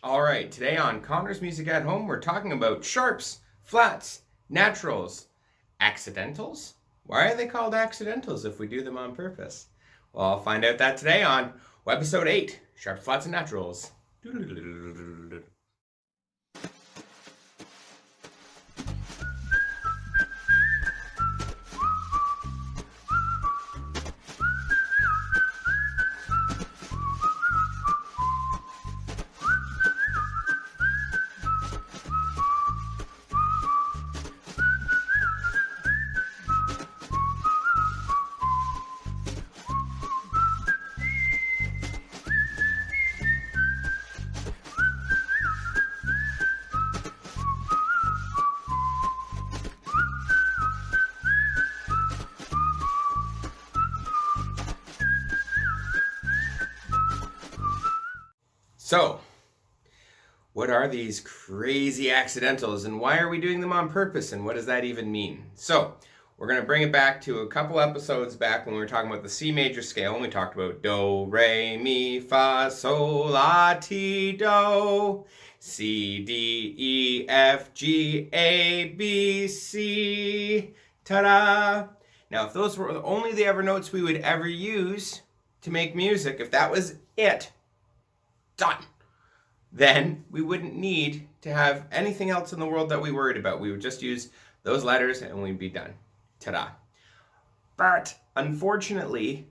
All right, today on Connor's Music at Home, we're talking about sharps, flats, naturals, accidentals. Why are they called accidentals if we do them on purpose? Well, I'll find out that today on episode 8, Sharps, Flats, and Naturals. So, what are these crazy accidentals and why are we doing them on purpose and what does that even mean? So, we're going to bring it back to a couple episodes back when we were talking about the C major scale and we talked about do, re, mi, fa, sol, la, ti, do, C, D, E, F, G, A, B, C, ta-da! Now, if those were only the ever notes we would ever use to make music, if that was it, done, then we wouldn't need to have anything else in the world that we worried about. We would just use those letters and we'd be done. Ta-da. But unfortunately,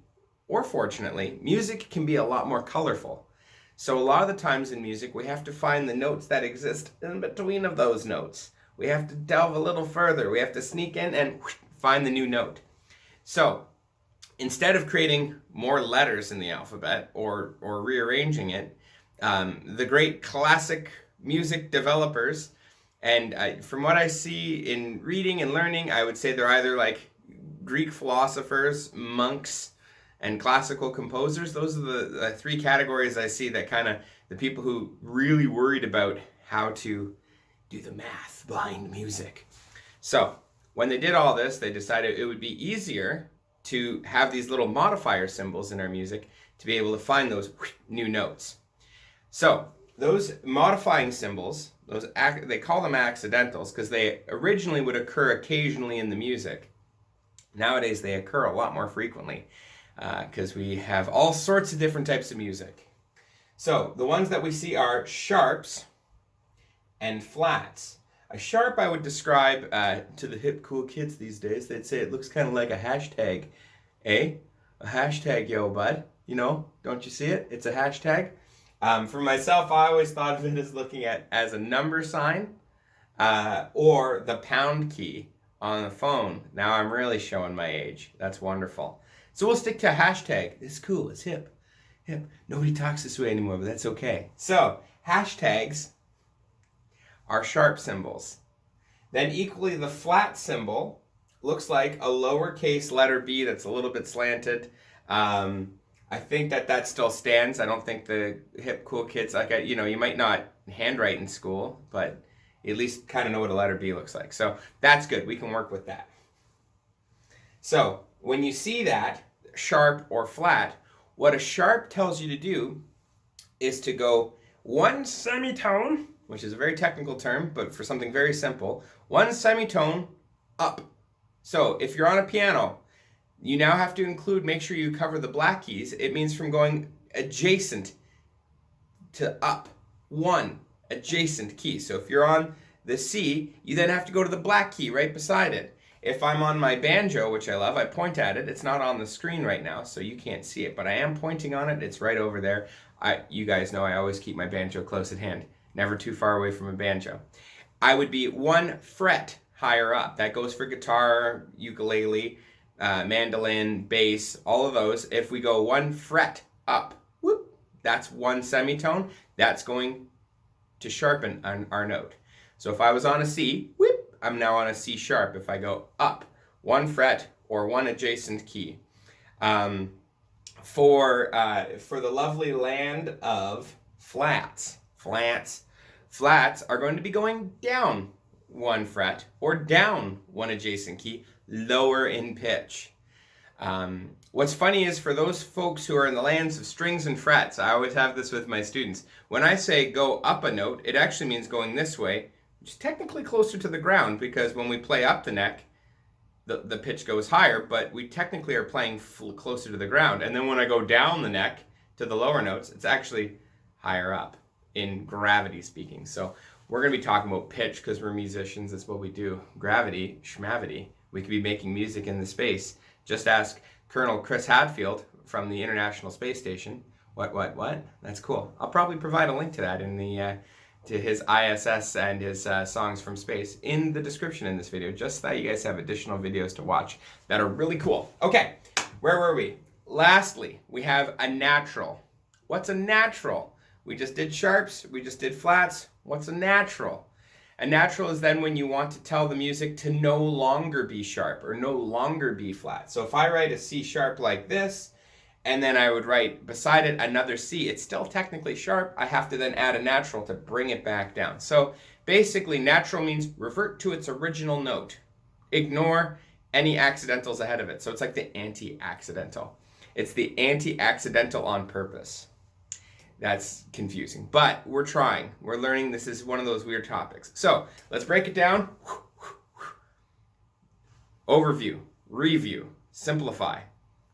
or fortunately, music can be a lot more colorful. So a lot of the times in music, we have to find the notes that exist in between of those notes. We have to delve a little further. We have to sneak in and find the new note. So instead of creating more letters in the alphabet or rearranging it, the great classic music developers, and from what I see in reading and learning, I would say they're either like Greek philosophers, monks, and classical composers. Those are the three categories I see that kind of the people who really worried about how to do the math behind music. So when they did all this, they decided it would be easier to have these little modifier symbols in our music to be able to find those new notes. So those modifying symbols, they call them accidentals because they originally would occur occasionally in the music. Nowadays they occur a lot more frequently because we have all sorts of different types of music. So the ones that we see are sharps and flats. A sharp I would describe to the hip cool kids these days, they'd say it looks kind of like a hashtag. A hashtag, yo bud. You know, don't you see it? It's a hashtag. For myself, I always thought of it as looking at as a number sign or the pound key on the phone. Now I'm really showing my age. That's wonderful. So we'll stick to hashtag. It's cool. It's hip. Hip. Nobody talks this way anymore, but that's okay. So hashtags are sharp symbols. Then equally the flat symbol looks like a lowercase letter B that's a little bit slanted. I think that still stands. I don't think the hip cool kids, you might not handwrite in school, but at least kind of know what a letter B looks like. So that's good. We can work with that. So when you see that, sharp or flat, what a sharp tells you to do is to go one semitone, which is a very technical term, but for something very simple, one semitone up. So if you're on a piano, you now have to make sure you cover the black keys. It means from going adjacent to up, one adjacent key. So if you're on the C, you then have to go to the black key right beside it. If I'm on my banjo, which I love, I point at it. It's not on the screen right now, so you can't see it, but I am pointing on it. It's right over there. You guys know I always keep my banjo close at hand, never too far away from a banjo. I would be one fret higher up. That goes for guitar, ukulele, mandolin, bass, all of those. If we go one fret up, whoop, that's one semitone. That's going to sharpen our note. So if I was on a C, whoop, I'm now on a C sharp. If I go up one fret or one adjacent key. For the lovely land of flats are going to be going down one fret or down one adjacent key, lower in pitch. What's funny is for those folks who are in the lands of strings and frets, I always have this with my students. When I say go up a note, it actually means going this way, which is technically closer to the ground, because when we play up the neck, the pitch goes higher, but we technically are playing closer to the ground. And then when I go down the neck to the lower notes, it's actually higher up in gravity speaking. So we're going to be talking about pitch because we're musicians. That's what we do. Gravity, schmavity. We could be making music in the space. Just ask Colonel Chris Hadfield from the International Space Station. What? That's cool. I'll probably provide a link to that in the to his ISS and his songs from space in the description in this video, just so that you guys have additional videos to watch that are really cool. Okay, where were we? Lastly, we have a natural. What's a natural? We just did sharps, we just did flats. What's a natural? A natural is then when you want to tell the music to no longer be sharp or no longer be flat. So if I write a C sharp like this, and then I would write beside it another C, it's still technically sharp. I have to then add a natural to bring it back down. So basically natural means revert to its original note. Ignore any accidentals ahead of it. So it's like the anti-accidental. It's the anti-accidental on purpose. That's confusing, but we're trying. We're learning. This is one of those weird topics. So let's break it down. Overview, review, simplify.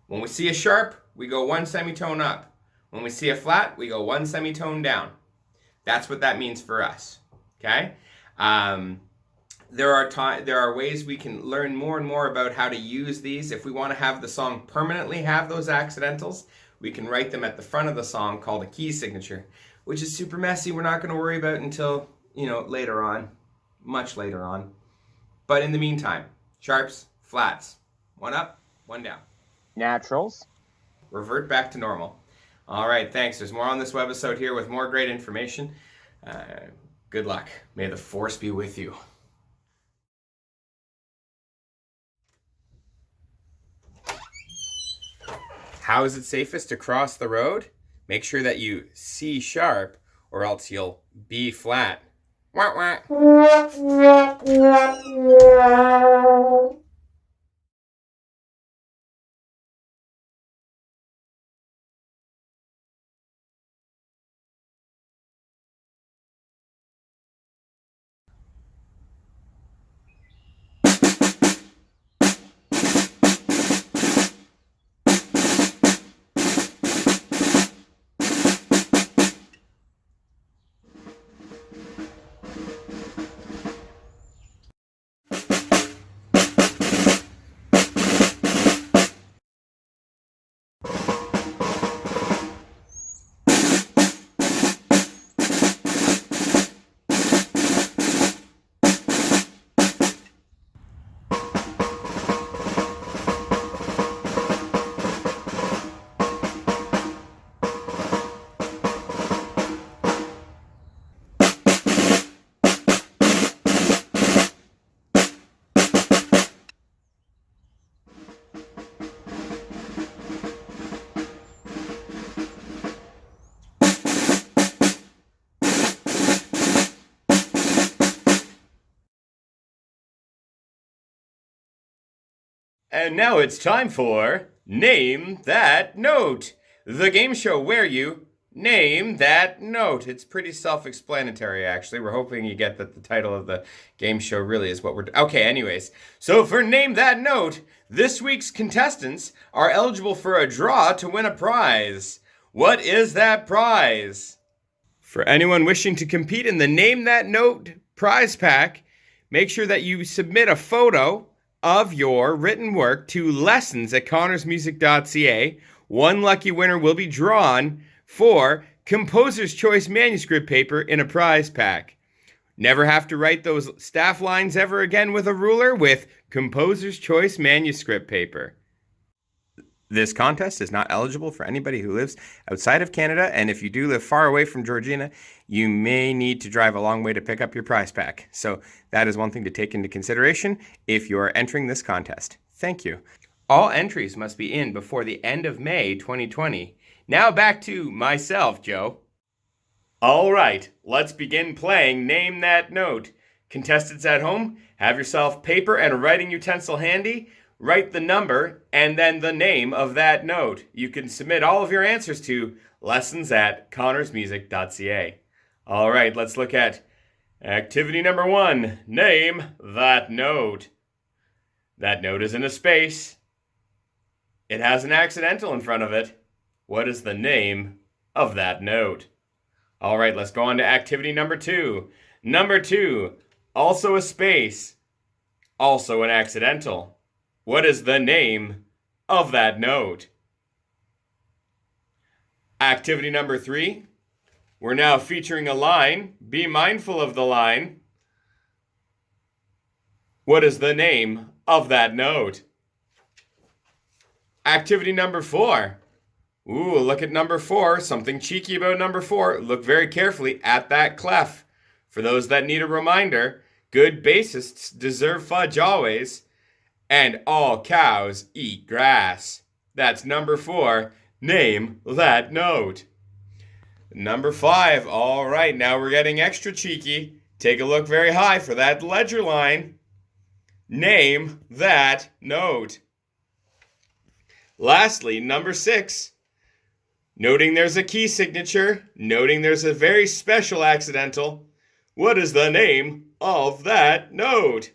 When we see a sharp, we go one semitone up. When we see a flat, we go one semitone down. That's what that means for us, okay? There are ways we can learn more and more about how to use these. If we want to have the song permanently have those accidentals, we can write them at the front of the song called a key signature, which is super messy. We're not going to worry about until, later on, much later on. But in the meantime, sharps, flats, one up, one down. Naturals. Revert back to normal. All right, thanks. There's more on this webisode here with more great information. Good luck. May the force be with you. How is it safest to cross the road? Make sure that you C sharp or else you'll B flat. Wah, wah. And now it's time for Name That Note, the game show where you name that note. It's pretty self-explanatory, actually. We're hoping you get that the title of the game show really is what we're... Okay, anyways. So for Name That Note, this week's contestants are eligible for a draw to win a prize. What is that prize? For anyone wishing to compete in the Name That Note prize pack, make sure that you submit a photo of your written work to lessons@connorsmusic.ca. One lucky winner will be drawn for Composer's Choice manuscript paper in a prize pack. Never have to write those staff lines ever again with a ruler with Composer's Choice manuscript paper. This contest is not eligible for anybody who lives outside of Canada, and if you do live far away from Georgina, you may need to drive a long way to pick up your prize pack. So that is one thing to take into consideration if you are entering this contest. Thank you. All entries must be in before the end of May 2020. Now back to myself, Joe. All right, let's begin playing Name That Note. Contestants at home, have yourself paper and a writing utensil handy. write the number and then the name of that note. You can submit all of your answers to lessons@connorsmusic.ca. All right, let's look at activity number 1. Name that note. That note is in a space. It has an accidental in front of it. What is the name of that note? All right, let's go on to activity number 2. Number 2, also a space, also an accidental. What is the name of that note? Activity number 3, we're now featuring a line. Be mindful of the line. What is the name of that note? Activity number 4. Ooh, look at number 4. Something cheeky about number 4. Look very carefully at that clef. For those that need a reminder, good bassists deserve fudge always, and all cows eat grass. That's number 4. Name that note. Number 5. All right, now we're getting extra cheeky. Take a look very high for that ledger line. Name that note. Lastly, number 6. Noting there's a key signature, noting there's a very special accidental. What is the name of that note?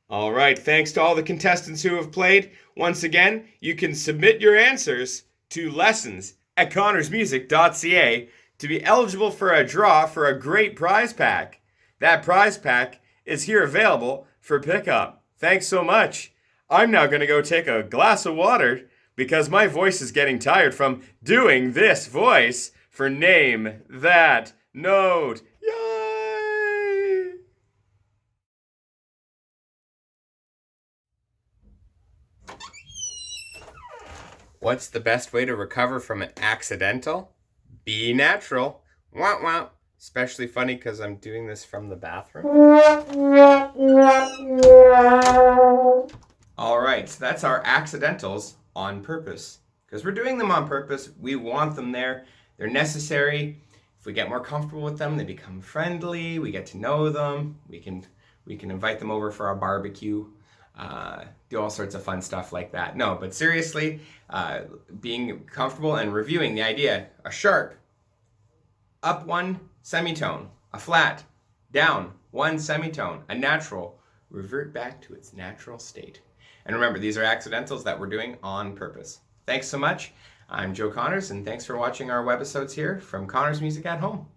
All right, thanks to all the contestants who have played. Once again, you can submit your answers to lessons@connorsmusic.ca to be eligible for a draw for a great prize pack. That prize pack is here available for pickup. Thanks so much. I'm now going to go take a glass of water because my voice is getting tired from doing this voice for Name That Note. Yay! What's the best way to recover from an accidental? Be natural. Wah wah. Especially funny because I'm doing this from the bathroom. All right, so that's our accidentals on purpose. Because we're doing them on purpose, we want them there. They're necessary. If we get more comfortable with them, they become friendly. We get to know them. We can invite them over for our barbecue. Do all sorts of fun stuff like that. No, but seriously, being comfortable and reviewing the idea. A sharp, up 1 semitone. A flat, down 1 semitone. A natural, revert back to its natural state. And remember, these are accidentals that we're doing on purpose. Thanks so much. I'm Joe Connors, and thanks for watching our webisodes here from Connors Music at Home.